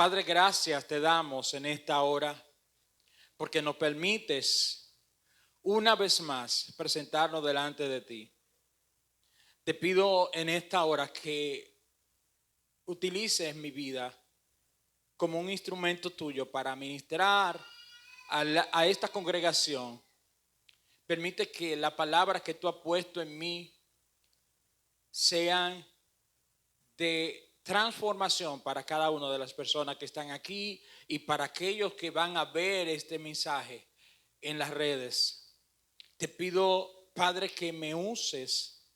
Padre, gracias te damos en esta hora porque nos permites una vez más presentarnos delante de ti. Te pido en esta hora que utilices mi vida como un instrumento tuyo para ministrar a esta congregación. Permite que la palabra que tú has puesto en mí sean de transformación para cada una de las personas que están aquí y para aquellos que van a ver este mensaje en las redes. Te pido, Padre, que me uses.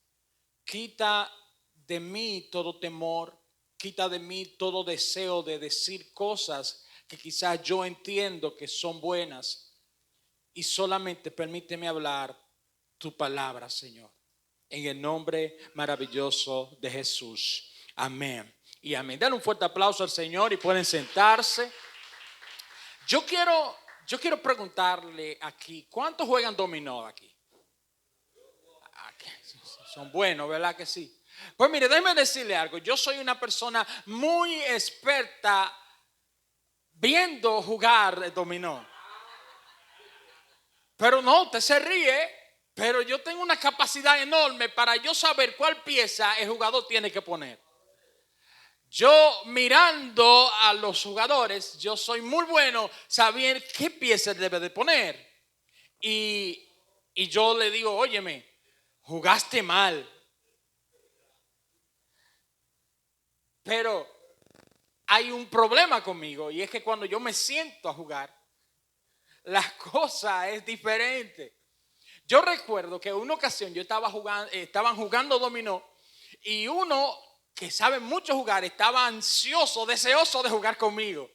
Quita de mí todo temor, quita de mí todo deseo de decir cosas que quizás yo entiendo que son buenas, y solamente permíteme hablar tu palabra, Señor, en el nombre maravilloso de Jesús. Amén y amén. Dale un fuerte aplauso al Señor y pueden sentarse. Yo quiero preguntarle aquí, ¿cuántos juegan dominó aquí? Son buenos, ¿verdad que sí? Pues mire, déjeme decirle algo. Yo soy una persona muy experta viendo jugar el dominó. Pero no, usted se ríe, pero yo tengo una capacidad enorme para yo saber cuál pieza el jugador tiene que poner. Yo mirando a los jugadores, yo soy muy bueno sabiendo qué pieza debe de poner. Y yo le digo, óyeme, jugaste mal. Pero hay un problema conmigo, y es que cuando yo me siento a jugar, la cosa es diferente. Yo recuerdo que en una ocasión yo estaban jugando dominó, y uno que sabe mucho jugar estaba ansioso, deseoso de jugar conmigo,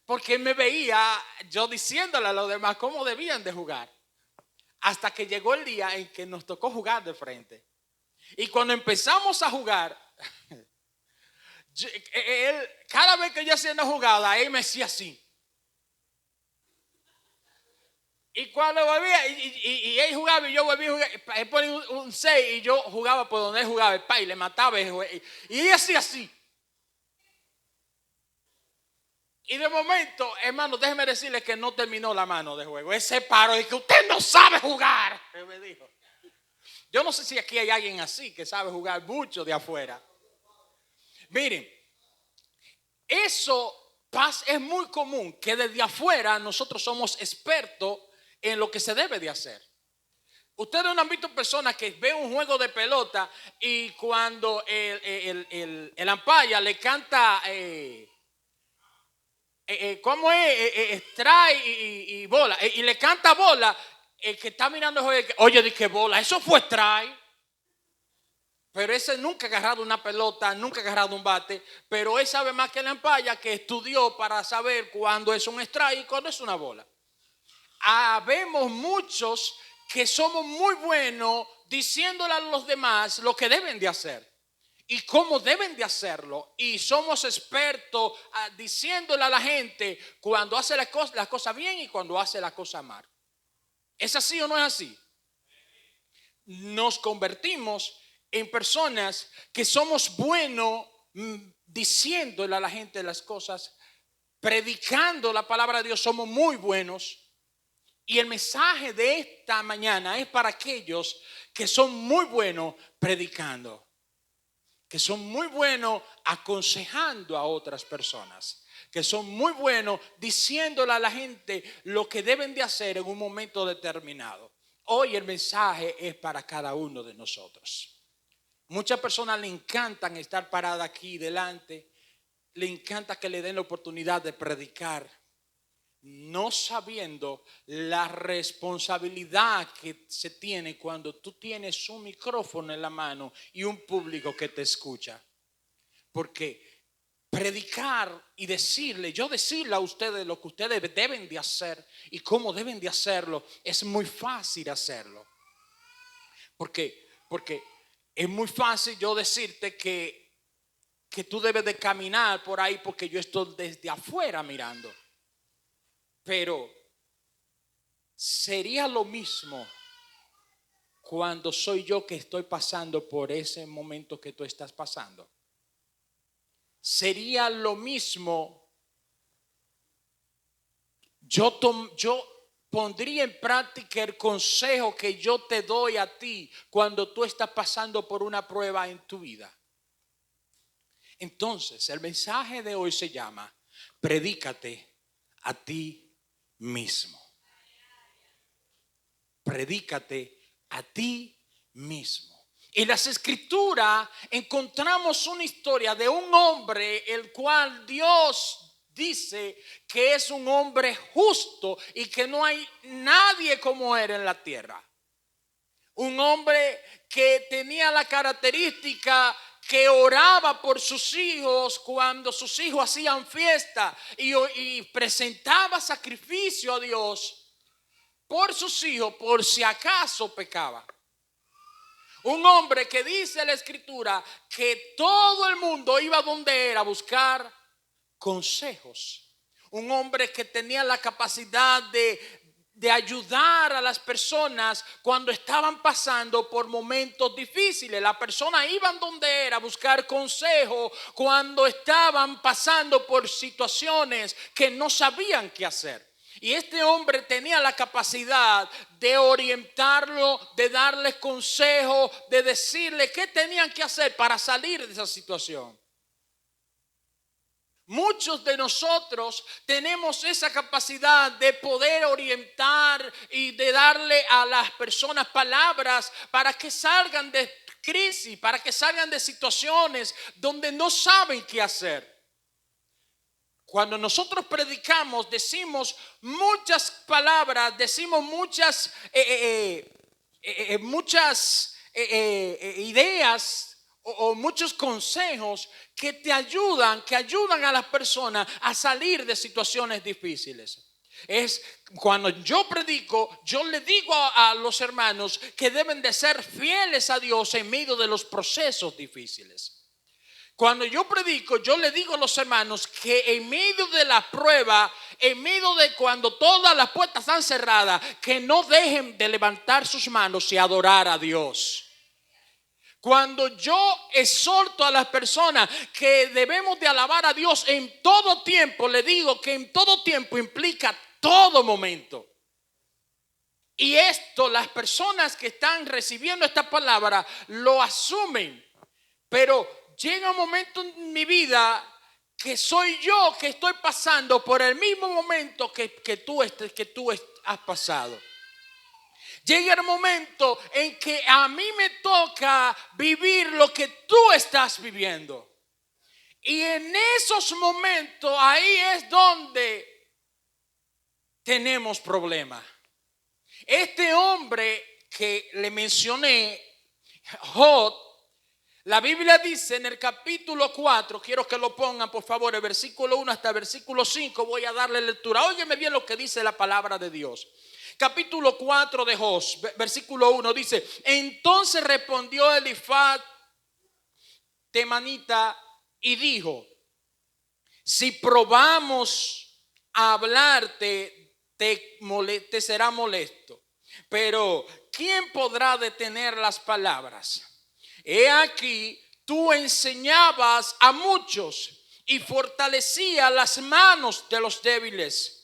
porque me veía yo diciéndole a los demás cómo debían de jugar, hasta que llegó el día en que nos tocó jugar de frente. Y cuando empezamos a jugar, cada vez que yo hacía una jugada, él me decía así. Y cuando volvía, y él jugaba y yo volvía a jugar, él ponía un 6 y yo jugaba por donde él jugaba, y le mataba. Y él hacía así. Y de momento, hermano, déjeme decirle que no terminó la mano de juego. Él se paró y que usted no sabe jugar. Él me dijo. Yo no sé si aquí hay alguien así que sabe jugar mucho de afuera. Miren, eso es muy común, que desde afuera nosotros somos expertos en lo que se debe de hacer. Ustedes no han visto personas que ven un juego de pelota y cuando el umpire le canta ¿cómo es? Strike y bola, y le canta bola, el que está mirando el juego, oye, dije bola, eso fue strike. Pero ese nunca ha agarrado una pelota, nunca ha agarrado un bate, pero él sabe más que el umpire, que estudió para saber cuándo es un strike y cuándo es una bola. Habemos muchos que somos muy buenos diciéndole a los demás lo que deben de hacer y cómo deben de hacerlo, y somos expertos diciéndole a la gente cuando hace las cosas bien y cuando hace las cosas mal. ¿Es así o no es así? Nos convertimos en personas que somos buenos diciéndole a la gente las cosas, predicando la palabra de Dios, somos muy buenos. Y el mensaje de esta mañana es para aquellos que son muy buenos predicando, que son muy buenos aconsejando a otras personas, que son muy buenos diciéndole a la gente lo que deben de hacer en un momento determinado. Hoy el mensaje es para cada uno de nosotros. Muchas personas le encantan estar paradas aquí delante, le encanta que le den la oportunidad de predicar, no sabiendo la responsabilidad que se tiene cuando tú tienes un micrófono en la mano y un público que te escucha. Porque predicar y decirle a ustedes lo que ustedes deben de hacer y cómo deben de hacerlo, es muy fácil hacerlo. Porque es muy fácil yo decirte que tú debes de caminar por ahí porque yo estoy desde afuera mirando. Pero sería lo mismo cuando soy yo que estoy pasando por ese momento que tú estás pasando. Sería lo mismo yo pondría en práctica el consejo que yo te doy a ti cuando tú estás pasando por una prueba en tu vida. Entonces, el mensaje de hoy se llama: predícate a ti mismo. Predícate a ti mismo. En las escrituras encontramos una historia de un hombre el cual Dios dice que es un hombre justo y que no hay nadie como él en la tierra. Un hombre que tenía la característica que oraba por sus hijos cuando sus hijos hacían fiesta y presentaba sacrificio a Dios por sus hijos por si acaso pecaba. Un hombre que dice la escritura que todo el mundo iba donde era a buscar consejos. Un hombre que tenía la capacidad de ayudar a las personas cuando estaban pasando por momentos difíciles. Las personas iban donde era a buscar consejo cuando estaban pasando por situaciones que no sabían qué hacer. Y este hombre tenía la capacidad de orientarlo, de darles consejos, de decirle qué tenían que hacer para salir de esa situación. Muchos de nosotros tenemos esa capacidad de poder orientar y de darle a las personas palabras para que salgan de crisis, para que salgan de situaciones donde no saben qué hacer. Cuando nosotros predicamos, decimos muchas palabras, decimos muchas ideas o muchos consejos que te ayudan, que ayudan a las personas a salir de situaciones difíciles. Es cuando yo predico, yo le digo a los hermanos que deben de ser fieles a Dios en medio de los procesos difíciles. Cuando yo predico, yo le digo a los hermanos que en medio de la prueba, en medio de cuando todas las puertas están cerradas, que no dejen de levantar sus manos y adorar a Dios. Cuando yo exhorto a las personas que debemos de alabar a Dios en todo tiempo, le digo que en todo tiempo implica todo momento. Y esto, las personas que están recibiendo esta palabra lo asumen, pero llega un momento en mi vida que soy yo que estoy pasando por el mismo momento que tú has pasado. Llega el momento en que a mí me toca vivir lo que tú estás viviendo. Y en esos momentos ahí es donde tenemos problemas. Este hombre que le mencioné, Job, la Biblia dice en el capítulo 4, quiero que lo pongan por favor, el versículo 1 hasta el versículo 5, voy a darle lectura. Óyeme bien lo que dice la palabra de Dios. Capítulo 4 de Job, versículo 1 dice: entonces respondió Elifaz temanita y dijo: si probamos a hablarte, te será molesto. Pero ¿quién podrá detener las palabras? He aquí, tú enseñabas a muchos y fortalecías las manos de los débiles.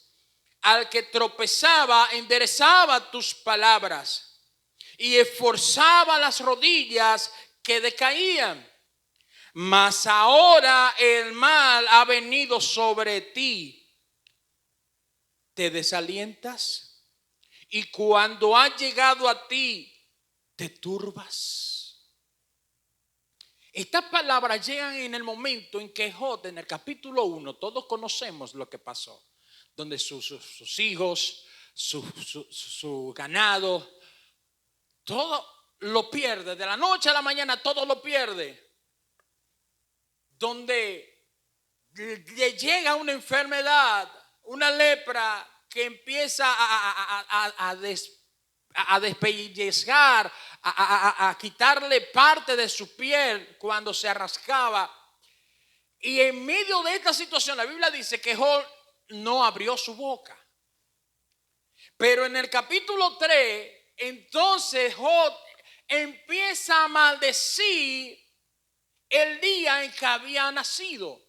Al que tropezaba, enderezaba tus palabras y esforzaba las rodillas que decaían. Mas ahora el mal ha venido sobre ti. ¿Te desalientas? Y cuando ha llegado a ti, ¿te turbas? Estas palabras llegan en el momento en que Job, en el capítulo 1, todos conocemos lo que pasó, donde sus hijos, su ganado, todo lo pierde, de la noche a la mañana todo lo pierde, donde le llega una enfermedad, una lepra que empieza a despellizcar, a quitarle parte de su piel cuando se rascaba. Y en medio de esta situación la Biblia dice que Job no abrió su boca. Pero en el capítulo 3, entonces Job empieza a maldecir el día en que había nacido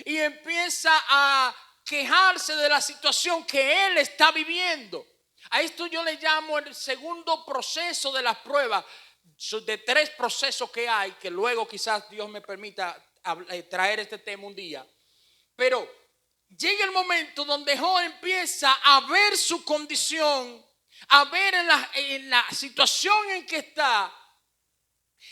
y empieza a quejarse de la situación que él está viviendo. A esto yo le llamo el segundo proceso de las pruebas, de 3 procesos que hay, que luego quizás Dios me permita traer este tema un día. Pero llega el momento donde Job empieza a ver su condición, a ver en la situación en que está,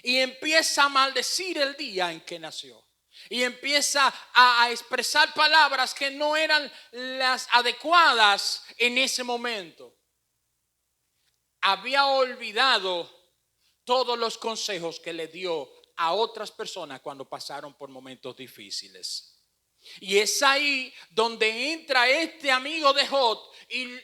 y empieza a maldecir el día en que nació. Y empieza a expresar palabras que no eran las adecuadas en ese momento. Había olvidado todos los consejos que le dio a otras personas cuando pasaron por momentos difíciles. Y es ahí donde entra este amigo de Job y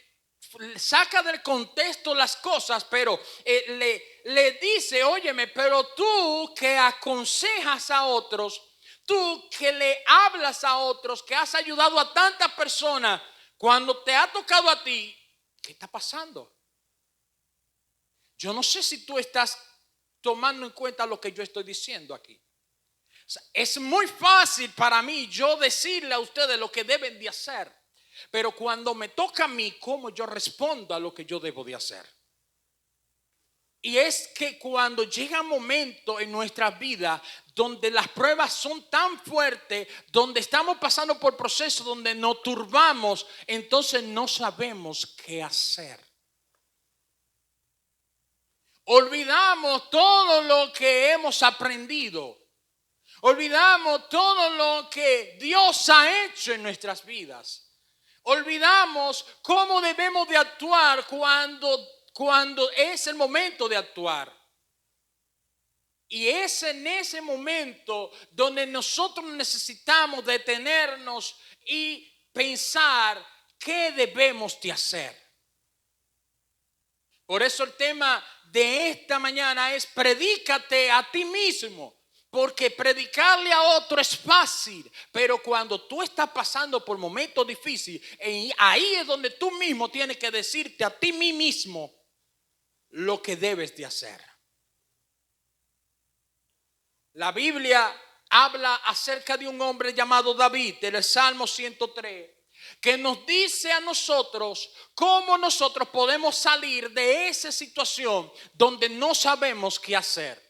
saca del contexto las cosas, pero le dice, óyeme, pero tú que aconsejas a otros, tú que le hablas a otros, que has ayudado a tantas personas, cuando te ha tocado a ti, ¿qué está pasando? Yo no sé si tú estás tomando en cuenta lo que yo estoy diciendo aquí. O sea, es muy fácil para mí yo decirle a ustedes lo que deben de hacer, pero cuando me toca a mí, ¿cómo yo respondo a lo que yo debo de hacer? Y es que cuando llega un momento en nuestra vida donde las pruebas son tan fuertes, donde estamos pasando por procesos donde nos turbamos, entonces no sabemos qué hacer. Olvidamos todo lo que hemos aprendido. Olvidamos todo lo que Dios ha hecho en nuestras vidas. Olvidamos cómo debemos de actuar cuando es el momento de actuar. Y es en ese momento donde nosotros necesitamos detenernos y pensar qué debemos de hacer. Por eso el tema de esta mañana es predícate a ti mismo. Porque predicarle a otro es fácil, pero cuando tú estás pasando por momentos difíciles, ahí es donde tú mismo tienes que decirte a ti mismo lo que debes de hacer. La Biblia habla acerca de un hombre llamado David, en el Salmo 103, que nos dice a nosotros cómo nosotros podemos salir de esa situación donde no sabemos qué hacer.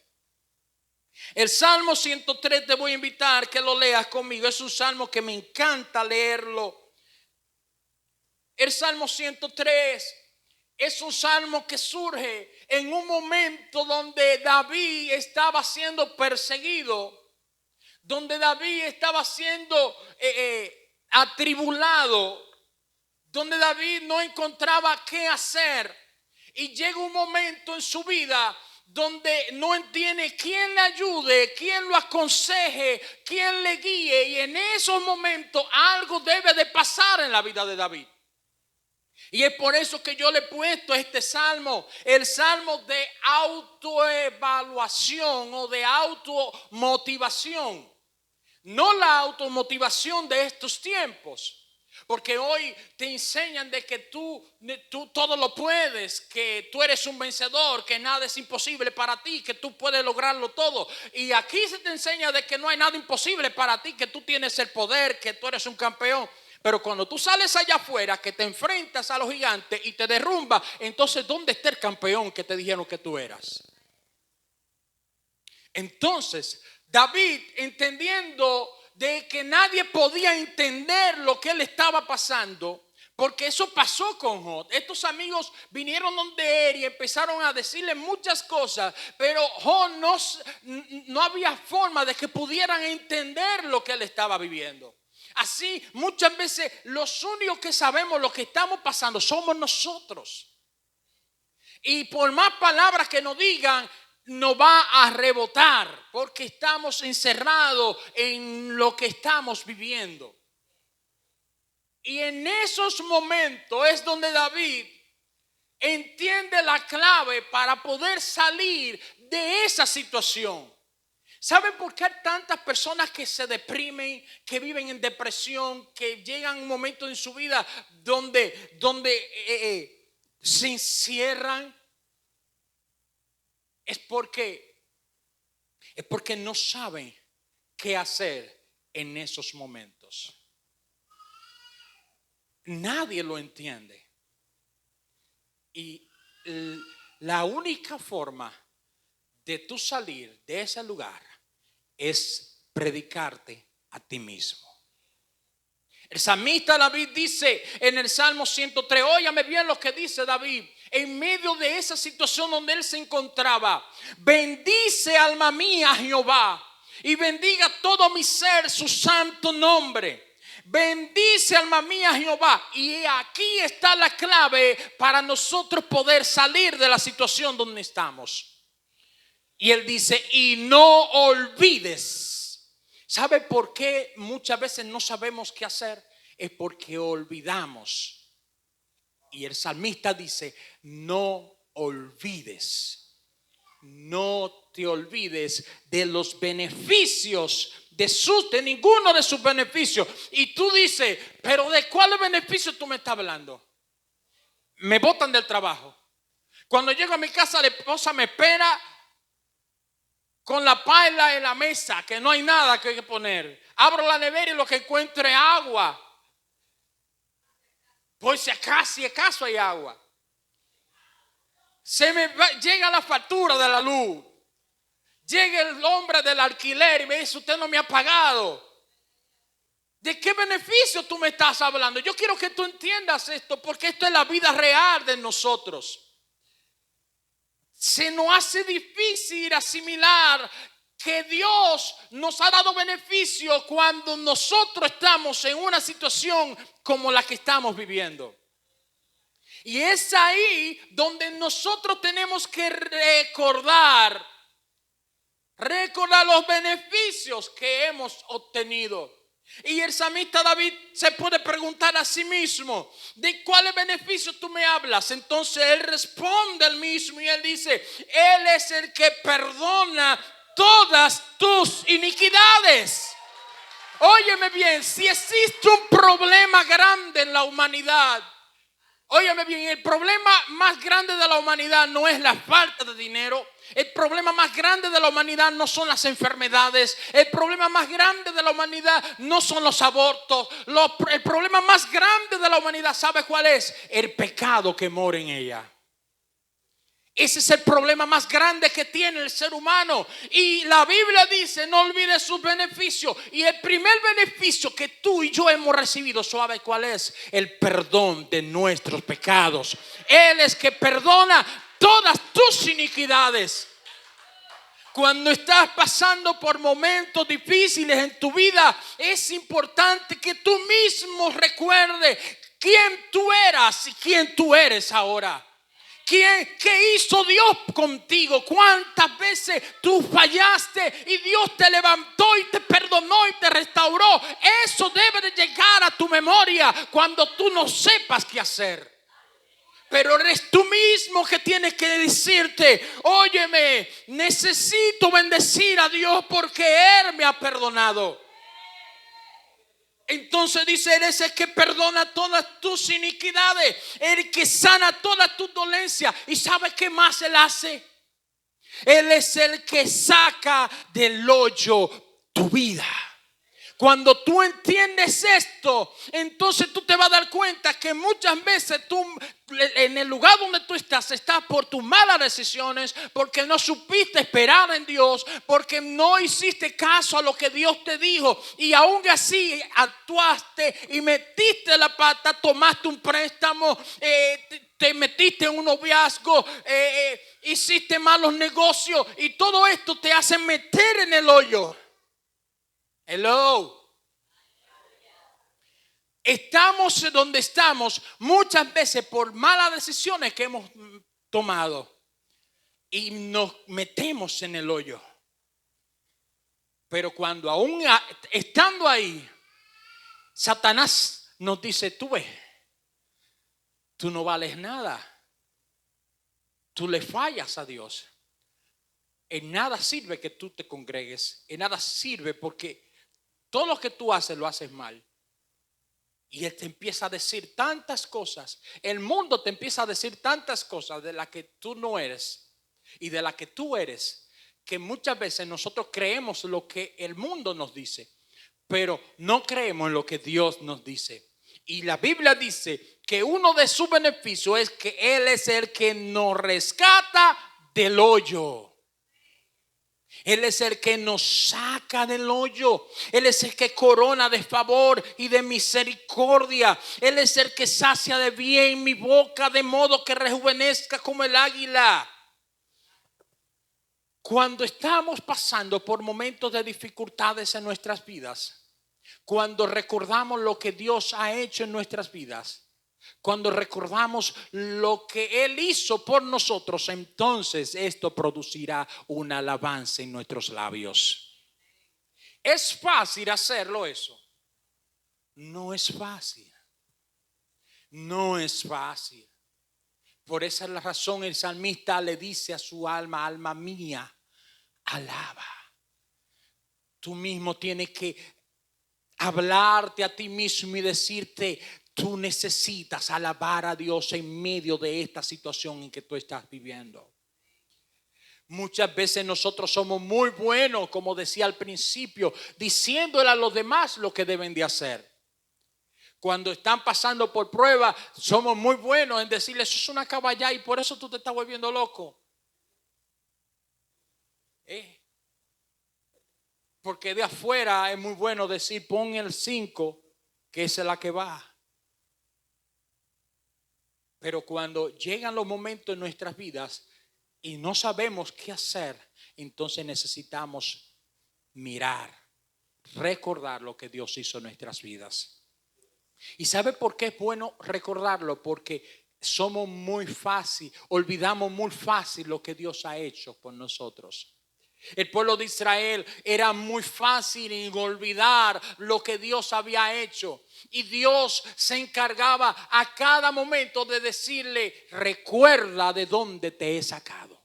El Salmo 103 te voy a invitar que lo leas conmigo. Es un salmo que me encanta leerlo. El Salmo 103 es un salmo que surge en un momento donde David estaba siendo perseguido, donde David estaba siendo atribulado, donde David no encontraba qué hacer. Y llega un momento en su vida donde no entiende quién le ayude, quién lo aconseje, quién le guíe. Y en esos momentos algo debe de pasar en la vida de David. Y es por eso que yo le he puesto este salmo, el salmo de autoevaluación o de automotivación. No la automotivación de estos tiempos. Porque hoy te enseñan de que tú todo lo puedes, que tú eres un vencedor, que nada es imposible para ti, que tú puedes lograrlo todo. Y aquí se te enseña de que no hay nada imposible para ti, que tú tienes el poder, que tú eres un campeón. Pero cuando tú sales allá afuera, que te enfrentas a los gigantes y te derrumbas, entonces ¿dónde está el campeón que te dijeron que tú eras? Entonces David, entendiendo de que nadie podía entender lo que él estaba pasando, porque eso pasó con Job. Estos amigos vinieron donde él y empezaron a decirle muchas cosas, pero Job no había forma de que pudieran entender lo que él estaba viviendo. Así muchas veces los únicos que sabemos lo que estamos pasando somos nosotros. Y por más palabras que nos digan, nos va a rebotar porque estamos encerrados en lo que estamos viviendo. Y en esos momentos es donde David entiende la clave para poder salir de esa situación. ¿Saben por qué hay tantas personas que se deprimen, que viven en depresión, que llegan un momento en su vida donde se encierran? Es porque no saben qué hacer en esos momentos. nadie lo entiende. Y la única forma de tú salir de ese lugar es predicarte a ti mismo. El salmista David dice en el Salmo 103, óyame bien lo que dice David, en medio de esa situación donde él se encontraba: bendice alma mía a Jehová y bendiga todo mi ser su santo nombre. Bendice alma mía a Jehová. Y aquí está la clave para nosotros poder salir de la situación donde estamos. Y él dice, y no olvides. ¿Sabe por qué muchas veces no sabemos qué hacer? Es porque olvidamos. Y el salmista dice, no olvides. No te olvides de los beneficios de ninguno de sus beneficios. Y tú dices, pero ¿de cuáles beneficios tú me estás hablando? Me botan del trabajo. Cuando llego a mi casa, la esposa me espera con la paila en la mesa, que no hay nada que poner. Abro la nevera y lo que encuentro es agua. Pues si acaso hay agua. Llega la factura de la luz. Llega el hombre del alquiler y me dice, usted no me ha pagado. ¿De qué beneficio tú me estás hablando? Yo quiero que tú entiendas esto, porque esto es la vida real de nosotros. Se nos hace difícil asimilar que Dios nos ha dado beneficio cuando nosotros estamos en una situación como la que estamos viviendo. Y es ahí donde nosotros tenemos que recordar los beneficios que hemos obtenido. Y el salmista David se puede preguntar a sí mismo, ¿de cuáles beneficios tú me hablas? Entonces él responde al mismo y él dice, Él es el que perdona todas tus iniquidades. Óyeme bien, si existe un problema grande en la humanidad, óyeme bien, el problema más grande de la humanidad no es la falta de dinero. El problema más grande de la humanidad no son las enfermedades. El problema más grande de la humanidad no son los abortos. El problema más grande de la humanidad, ¿sabe cuál es? El pecado que mora en ella. Ese es el problema más grande que tiene el ser humano. Y la Biblia dice, no olvides sus beneficios. Y el primer beneficio que tú y yo hemos recibido, ¿sabe cuál es? El perdón de nuestros pecados. Él es que perdona todas tus iniquidades. Cuando estás pasando por momentos difíciles en tu vida, es importante que tú mismo recuerdes quién tú eras y quién tú eres ahora. ¿Qué hizo Dios contigo? ¿Cuántas veces tú fallaste y Dios te levantó y te perdonó y te restauró? Eso debe de llegar a tu memoria cuando tú no sepas qué hacer. Pero eres tú mismo que tienes que decirte, óyeme, necesito bendecir a Dios porque Él me ha perdonado. Entonces dice, Él es el que perdona todas tus iniquidades, el que sana todas tus dolencias. ¿Y sabe qué más Él hace? Él es el que saca del hoyo tu vida. Cuando tú entiendes esto, entonces tú te vas a dar cuenta que muchas veces tú, en el lugar donde tú estás por tus malas decisiones, porque no supiste esperar en Dios, porque no hiciste caso a lo que Dios te dijo, y aún así actuaste y metiste la pata, tomaste un préstamo, te metiste en un noviazgo, hiciste malos negocios, y todo esto te hace meter en el hoyo. Hello. Estamos donde estamos muchas veces por malas decisiones que hemos tomado y nos metemos en el hoyo. Pero cuando aún estando ahí, Satanás nos dice, tú no vales nada. Tú le fallas a Dios. En nada sirve que tú te congregues. En nada sirve porque todo lo que tú haces lo haces mal. Y Él te empieza a decir tantas cosas. El mundo te empieza a decir tantas cosas de las que tú no eres y de las que tú eres, que muchas veces nosotros creemos lo que el mundo nos dice, pero no creemos en lo que Dios nos dice. Y la Biblia dice que uno de sus beneficios es que Él es el que nos rescata del hoyo. Él es el que nos saca del hoyo. Él es el que corona de favor y de misericordia. Él es el que sacia de bien mi boca, de modo que rejuvenezca como el águila. Cuando estamos pasando por momentos de dificultades en nuestras vidas, cuando recordamos lo que Dios ha hecho en nuestras vidas, cuando recordamos lo que Él hizo por nosotros, entonces esto producirá una alabanza en nuestros labios. ¿Es fácil hacerlo eso? No es fácil. No es fácil. Por esa es la razón el salmista le dice a su alma: alma mía, alaba. Tú mismo tienes que hablarte a ti mismo y decirte: tú necesitas alabar a Dios en medio de esta situación en que tú estás viviendo. Muchas veces nosotros somos muy buenos, como decía al principio, diciéndole a los demás lo que deben de hacer. Cuando están pasando por prueba, somos muy buenos en decirles: eso es una caballá y por eso tú te estás volviendo loco. Porque de afuera es muy bueno decir: pon el 5, que esa es la que va. Pero cuando llegan los momentos en nuestras vidas y no sabemos qué hacer, entonces necesitamos mirar, recordar lo que Dios hizo en nuestras vidas. ¿Y sabe por qué es bueno recordarlo? Porque somos muy fácil, olvidamos muy fácil lo que Dios ha hecho por nosotros. El pueblo de Israel era muy fácil en olvidar lo que Dios había hecho. Y Dios se encargaba a cada momento de decirle: recuerda de dónde te he sacado.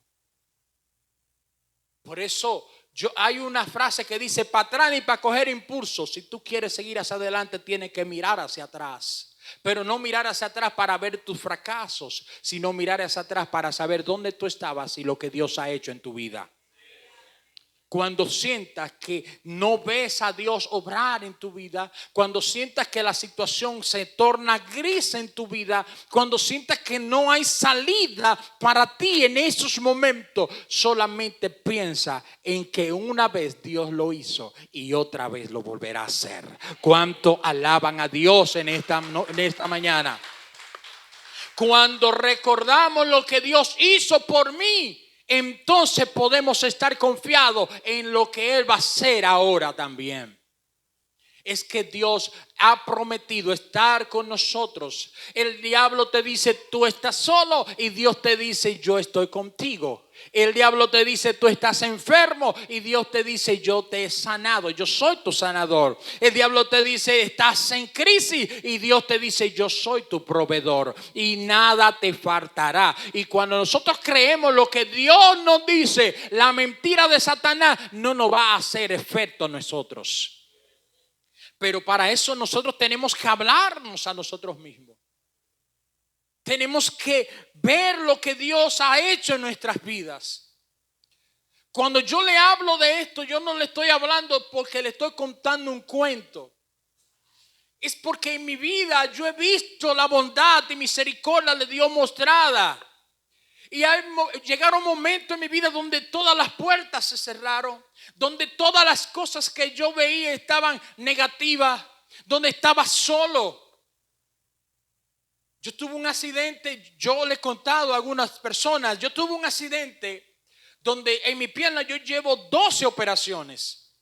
Por eso hay una frase que dice: para atrás ni para coger impulso. Si tú quieres seguir hacia adelante, tienes que mirar hacia atrás. Pero no mirar hacia atrás para ver tus fracasos, sino mirar hacia atrás para saber dónde tú estabas y lo que Dios ha hecho en tu vida. Cuando sientas que no ves a Dios obrar en tu vida, cuando sientas que la situación se torna gris en tu vida, cuando sientas que no hay salida para ti en esos momentos, solamente piensa en que una vez Dios lo hizo y otra vez lo volverá a hacer. ¿Cuánto alaban a Dios en esta mañana? Cuando recordamos lo que Dios hizo por mí, entonces podemos estar confiados en lo que Él va a hacer ahora también. Es que Dios ha prometido estar con nosotros. El diablo te dice: tú estás solo, y Dios te dice: yo estoy contigo. El diablo te dice: tú estás enfermo, y Dios te dice: yo te he sanado, yo soy tu sanador. El diablo te dice: estás en crisis, y Dios te dice: yo soy tu proveedor y nada te faltará. Y cuando nosotros creemos lo que Dios nos dice, la mentira de Satanás no nos va a hacer efecto a nosotros. Pero para eso nosotros tenemos que hablarnos a nosotros mismos. Tenemos que ver lo que Dios ha hecho en nuestras vidas. Cuando yo le hablo de esto, yo no le estoy hablando porque le estoy contando un cuento. Es porque en mi vida yo he visto la bondad y misericordia de Dios mostrada. Y llegaron momentos en mi vida donde todas las puertas se cerraron, donde todas las cosas que yo veía estaban negativas, donde estaba solo. Yo tuve un accidente, yo le he contado a algunas personas, yo tuve un accidente donde en mi pierna yo llevo 12 operaciones.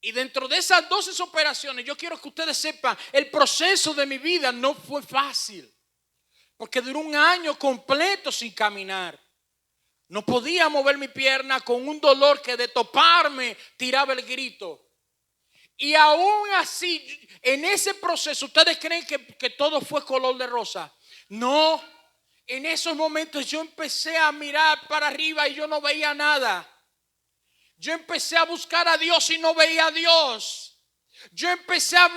Y dentro de esas 12 operaciones, yo quiero que ustedes sepan, el proceso de mi vida no fue fácil. Porque duró un año completo sin caminar. No podía mover mi pierna con un dolor que de toparme tiraba el grito. Y aún así, en ese proceso, ¿ustedes creen que todo fue color de rosa? No. En esos momentos yo empecé a mirar para arriba y yo no veía nada. Yo empecé a buscar a Dios y no veía a Dios. Yo empecé a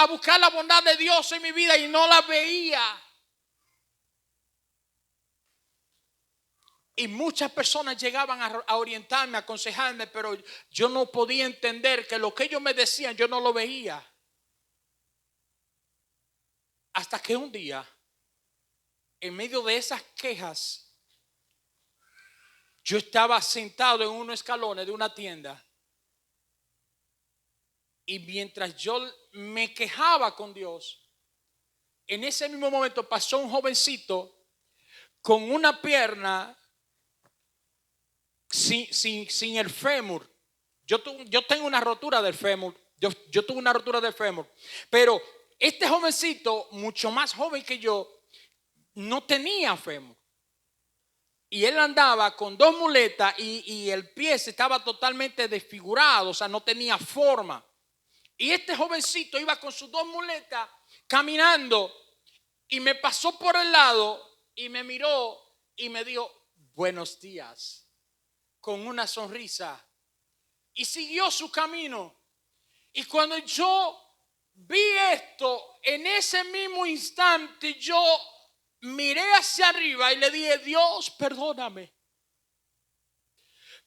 buscar la bondad de Dios en mi vida y no la veía. Y muchas personas llegaban a orientarme, a aconsejarme, pero yo no podía entender que lo que ellos me decían yo no lo veía. Hasta que un día, en medio de esas quejas, yo estaba sentado en unos escalones de una tienda. Y mientras yo me quejaba con Dios, en ese mismo momento pasó un jovencito con una pierna sin el fémur. Yo tengo una rotura del fémur. Yo tuve una rotura del fémur. Pero este jovencito, mucho más joven que yo, no tenía fémur. Y él andaba con 2 muletas y el pie estaba totalmente desfigurado, o sea, no tenía forma. Y este jovencito iba con sus 2 muletas caminando y me pasó por el lado y me miró y me dijo buenos días con una sonrisa y siguió su camino. Y cuando yo vi esto, en ese mismo instante yo miré hacia arriba y le dije, Dios, perdóname.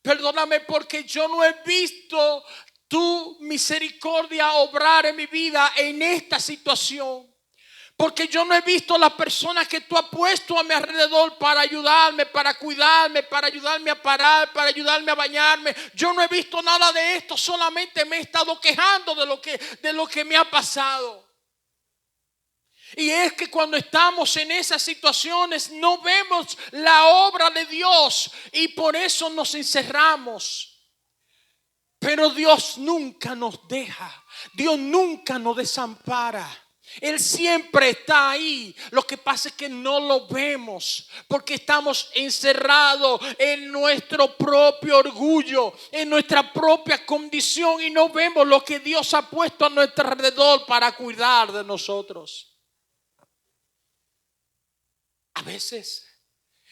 Perdóname porque yo no he visto tu misericordia obrar en mi vida en esta situación. Porque yo no he visto las personas que tú has puesto a mi alrededor para ayudarme, para cuidarme, para ayudarme a parar, para ayudarme a bañarme. Yo no he visto nada de esto, solamente me he estado quejando de lo que me ha pasado. Y es que cuando estamos en esas situaciones no vemos la obra de Dios y por eso nos encerramos. Pero Dios nunca nos deja, Dios nunca nos desampara. Él siempre está ahí. Lo que pasa es que no lo vemos porque estamos encerrados en nuestro propio orgullo, en nuestra propia condición y no vemos lo que Dios ha puesto a nuestro alrededor para cuidar de nosotros. A veces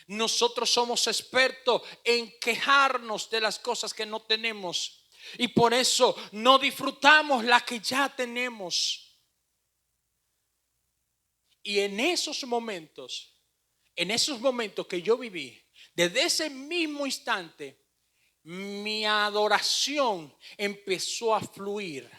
nosotros somos expertos en quejarnos de las cosas que no tenemos y por eso no disfrutamos las que ya tenemos. Y en esos momentos que yo viví, desde ese mismo instante, mi adoración empezó a fluir.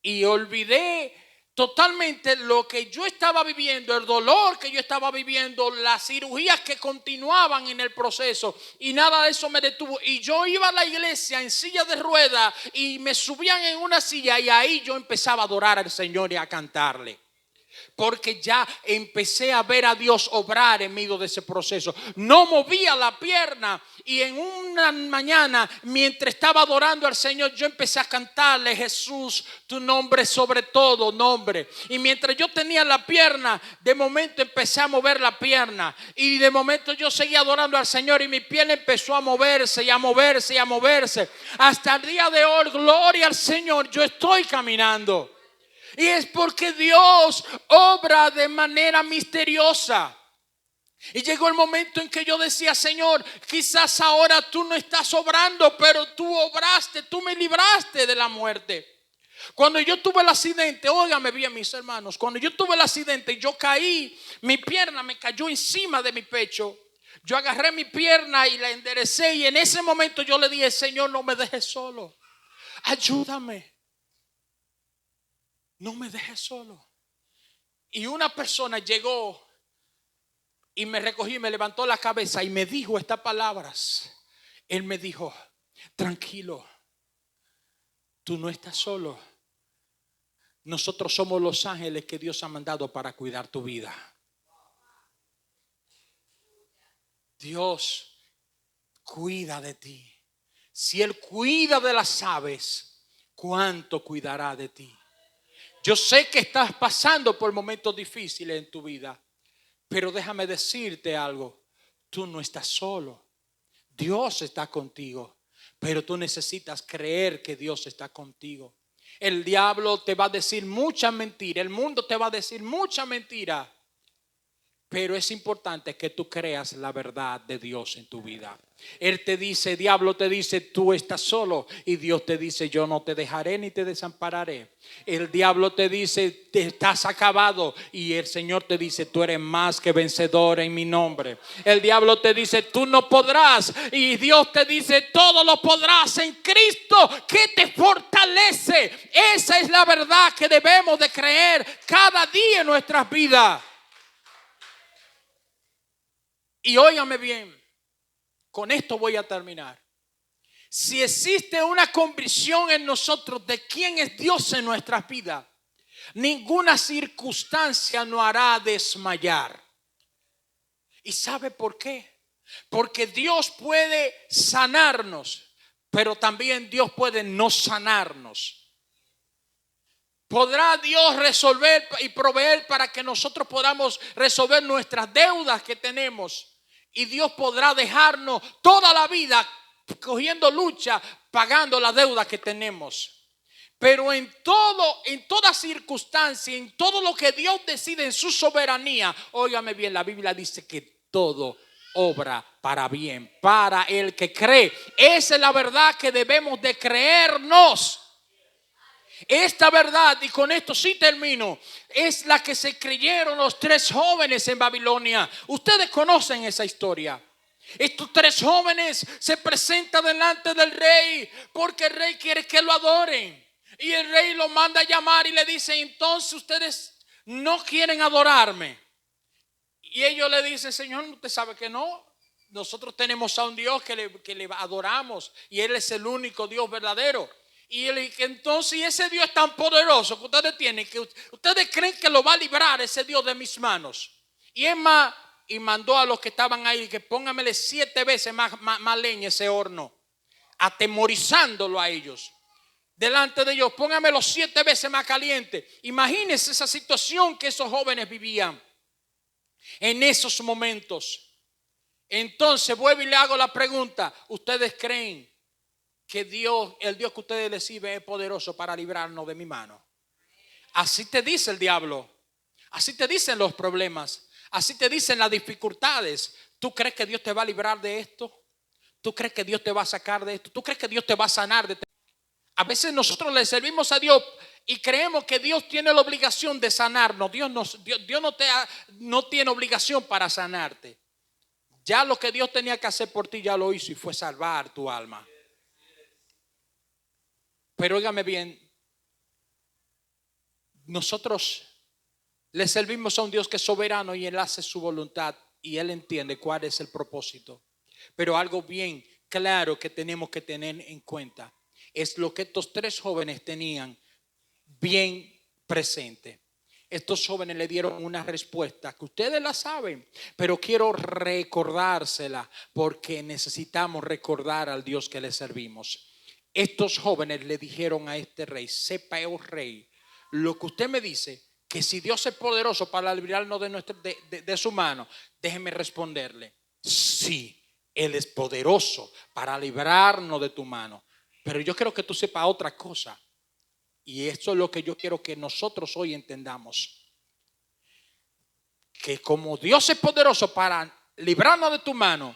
Y olvidé totalmente lo que yo estaba viviendo, el dolor que yo estaba viviendo, las cirugías que continuaban en el proceso. Y nada de eso me detuvo. Y yo iba a la iglesia en silla de ruedas y me subían en una silla y ahí yo empezaba a adorar al Señor y a cantarle. Porque ya empecé a ver a Dios obrar en medio de ese proceso. No movía la pierna y en una mañana mientras estaba adorando al Señor yo empecé a cantarle, Jesús, tu nombre sobre todo nombre. Y mientras yo tenía la pierna, de momento empecé a mover la pierna y de momento yo seguía adorando al Señor y mi piel empezó a moverse y a moverse y a moverse. Hasta el día de hoy, gloria al Señor, yo estoy caminando. Y es porque Dios obra de manera misteriosa. Y llegó el momento en que yo decía, Señor, quizás ahora tú no estás obrando, pero tú obraste, tú me libraste de la muerte. Cuando yo tuve el accidente, óigame bien mis hermanos, cuando yo tuve el accidente, yo caí, mi pierna me cayó encima de mi pecho. Yo agarré mi pierna y la enderecé y en ese momento yo le dije, Señor, no me dejes solo, ayúdame. No me dejes solo. Y una persona llegó y me recogió y me levantó la cabeza y me dijo estas palabras. Él me dijo, tranquilo, tú no estás solo. Nosotros somos los ángeles que Dios ha mandado para cuidar tu vida. Dios cuida de ti. Si Él cuida de las aves, ¿cuánto cuidará de ti? Yo sé que estás pasando por momentos difíciles en tu vida, pero déjame decirte algo. Tú no estás solo. Dios está contigo, pero tú necesitas creer que Dios está contigo. El diablo te va a decir mucha mentira, el mundo te va a decir mucha mentira, Pero es importante que tú creas la verdad de Dios en tu vida. Él te dice, diablo te dice, tú estás solo. Y Dios te dice, yo no te dejaré ni te desampararé. El diablo te dice, te estás acabado. Y el Señor te dice, tú eres más que vencedor en mi nombre. El diablo te dice, tú no podrás. Y Dios te dice, todo lo podrás en Cristo que te fortalece. Esa es la verdad que debemos de creer cada día en nuestras vidas. Y óigame bien, con esto voy a terminar. Si existe una convicción en nosotros de quién es Dios en nuestras vidas, ninguna circunstancia nos hará desmayar. ¿Y sabe por qué? Porque Dios puede sanarnos, pero también Dios puede no sanarnos. ¿Podrá Dios resolver y proveer para que nosotros podamos resolver nuestras deudas que tenemos? Y Dios podrá dejarnos toda la vida cogiendo lucha, pagando la deuda que tenemos. Pero en toda circunstancia, en todo lo que Dios decide en su soberanía, óigame bien, la Biblia dice que todo obra para bien, para el que cree. Esa es la verdad que debemos de creernos. Esta verdad, y con esto sí termino, es la que se creyeron los 3 jóvenes en Babilonia. Ustedes conocen esa historia. Estos 3 jóvenes se presentan delante del rey porque el rey quiere que lo adoren. Y el rey lo manda a llamar y le dice, entonces ustedes no quieren adorarme. Y ellos le dicen, Señor, usted sabe que no. Nosotros tenemos a un Dios que le adoramos y Él es el único Dios verdadero. Y entonces ese Dios es tan poderoso que ustedes tienen, que ustedes creen que lo va a librar ese Dios de mis manos. Y es más, y mandó a los que estaban ahí que pónganmele 7 veces más leña ese horno, atemorizándolo a ellos. Delante de ellos, pónganmelo 7 veces más caliente. Imagínense esa situación que esos jóvenes vivían en esos momentos. Entonces vuelvo y le hago la pregunta, ¿ustedes creen que Dios, el Dios que ustedes le sirven, es poderoso para librarnos de mi mano? Así te dice el diablo, así te dicen los problemas, así te dicen las dificultades. ¿Tú crees que Dios te va a librar de esto? ¿Tú crees que Dios te va a sacar de esto? ¿Tú crees que Dios te va a sanar de esto? A veces nosotros le servimos a Dios y creemos que Dios tiene la obligación de sanarnos. Dios no tiene obligación para sanarte. Ya lo que Dios tenía que hacer por ti ya lo hizo y fue salvar tu alma. Pero óigame bien, nosotros le servimos a un Dios que es soberano y Él hace su voluntad y Él entiende cuál es el propósito. Pero algo bien claro que tenemos que tener en cuenta es lo que estos 3 jóvenes tenían bien presente. Estos jóvenes le dieron una respuesta que ustedes la saben, pero quiero recordársela porque necesitamos recordar al Dios que le servimos. Estos jóvenes le dijeron a este rey, sepa, oh rey, lo que usted me dice, que si Dios es poderoso para librarnos de su mano, déjeme responderle, sí, Él es poderoso para librarnos de tu mano. Pero yo quiero que tú sepas otra cosa. Y esto es lo que yo quiero que nosotros hoy entendamos. Que como Dios es poderoso para librarnos de tu mano,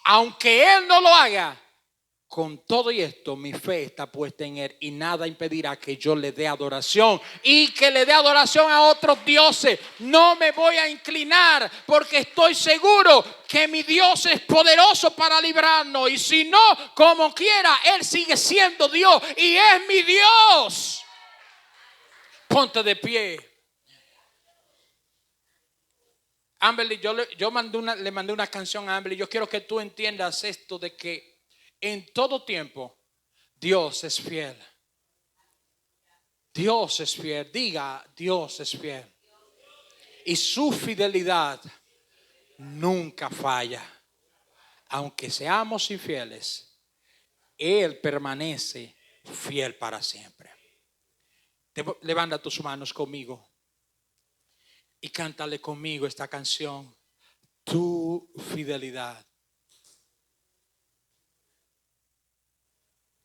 aunque Él no lo haga, con todo y esto mi fe está puesta en Él y nada impedirá que yo le dé adoración y que le dé adoración a otros dioses. No me voy a inclinar porque estoy seguro que mi Dios es poderoso para librarnos. Y si no, como quiera, Él sigue siendo Dios y es mi Dios. Ponte de pie. Amberly, yo le mandé una canción a Amberly. Yo quiero que tú entiendas esto de que en todo tiempo Dios es fiel. Dios es fiel. Diga, Dios es fiel. Y su fidelidad nunca falla. Aunque seamos infieles, Él permanece fiel para siempre. Levanta tus manos conmigo y cántale conmigo esta canción. Tu fidelidad.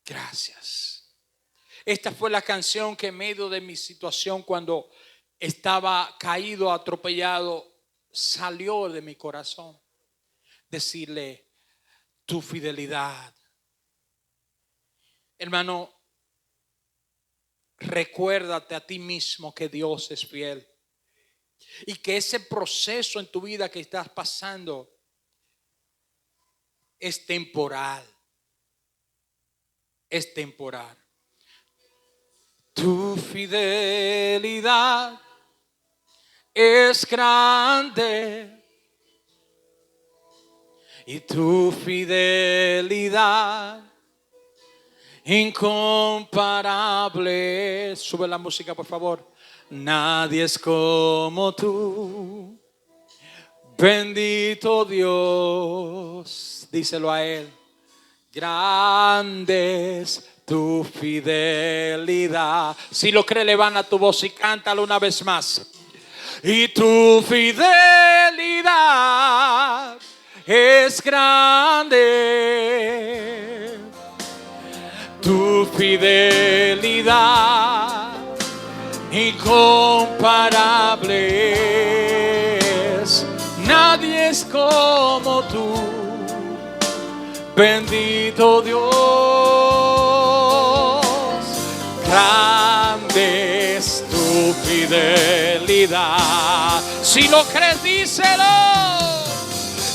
Gracias. Esta fue la canción que en medio de mi situación, cuando estaba caído, atropellado, salió de mi corazón decirle tu fidelidad. Hermano, recuérdate a ti mismo que Dios es fiel y que ese proceso en tu vida que estás pasando es temporal. Es temporal. Tu fidelidad es grande y tu fidelidad incomparable. Sube la música, por favor. Nadie es como tú, bendito Dios. Díselo a Él. Grande es tu fidelidad. Si lo crees, levanta tu voz y cántalo una vez más. Y tu fidelidad es grande. Tu fidelidad incomparable es. Nadie es como tú, bendito Dios. Grande es tu fidelidad. Si lo crees, díselo.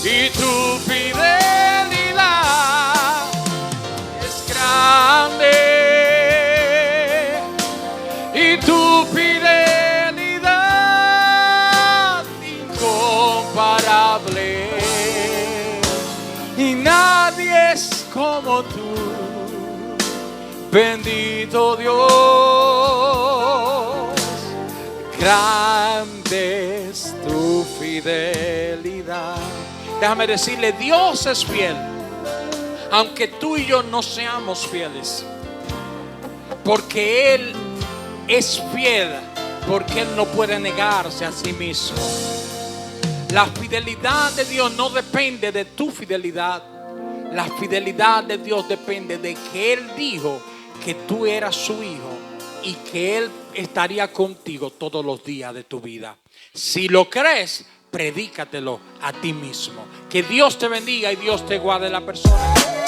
Y tu fidelidad es grande. Y tu fidelidad incomparable. Y nadie es como tú, bendito Dios. Grande es tu fidelidad. Déjame decirle, Dios es fiel, aunque tú y yo no seamos fieles, porque Él es fiel, porque Él no puede negarse a sí mismo. La fidelidad de Dios no depende de tu fidelidad. La fidelidad de Dios depende de que Él dijo que tú eras su hijo y que Él estaría contigo todos los días de tu vida. Si lo crees, predícatelo a ti mismo. Que Dios te bendiga y Dios te guarde la persona.